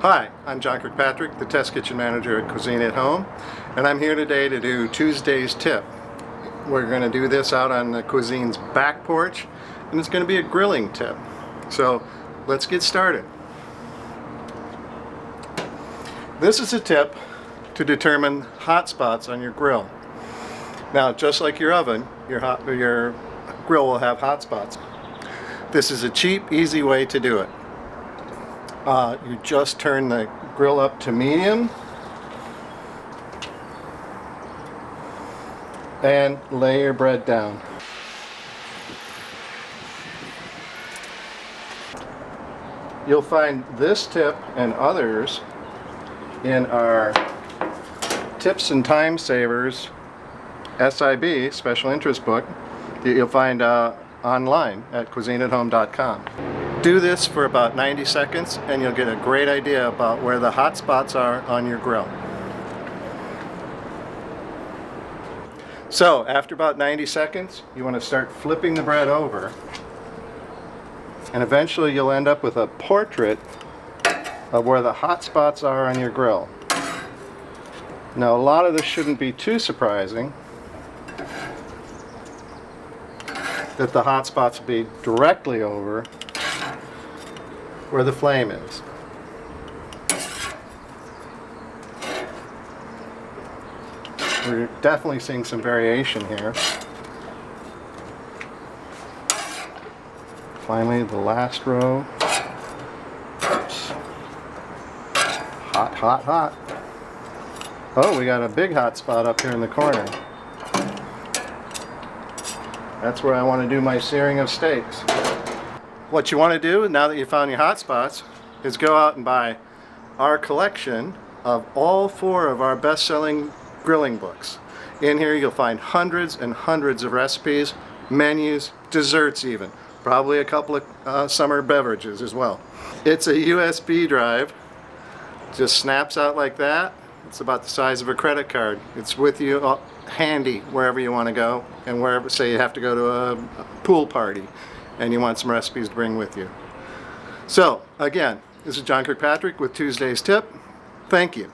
Hi, I'm John Kirkpatrick, the Test Kitchen Manager at Cuisine at Home, and I'm here today to do Tuesday's tip. We're going to do this out on the Cuisine's back porch, and it's going to be a grilling tip. So let's get started. This is a tip to determine hot spots on your grill. Now, just like your oven, your grill will have hot spots. This is a cheap, easy way to do it. You just turn the grill up to medium and lay your bread down. You'll find this tip and others in our Tips and Time Savers SIB, Special Interest Book, that you'll find online at cuisineathome.com. Do this for about 90 seconds and you'll get a great idea about where the hot spots are on your grill. So after about 90 seconds, you want to start flipping the bread over, and eventually you'll end up with a portrait of where the hot spots are on your grill. Now, a lot of this shouldn't be too surprising, that the hot spots will be directly over where the flame is. We're definitely seeing some variation here. Finally, the last row. Oops. Hot, hot, hot. Oh, we got a big hot spot up here in the corner. That's where I want to do my searing of steaks. What you want to do, now that you found your hot spots, is go out and buy our collection of all 4 of our best-selling grilling books. In here you'll find hundreds and hundreds of recipes, menus, desserts even. Probably a couple of summer beverages as well. It's a USB drive. Just snaps out like that. It's about the size of a credit card. It's with you handy wherever you want to go, and wherever, say you have to go to a pool party and you want some recipes to bring with you. So again, this is John Kirkpatrick with Tuesday's Tip. Thank you.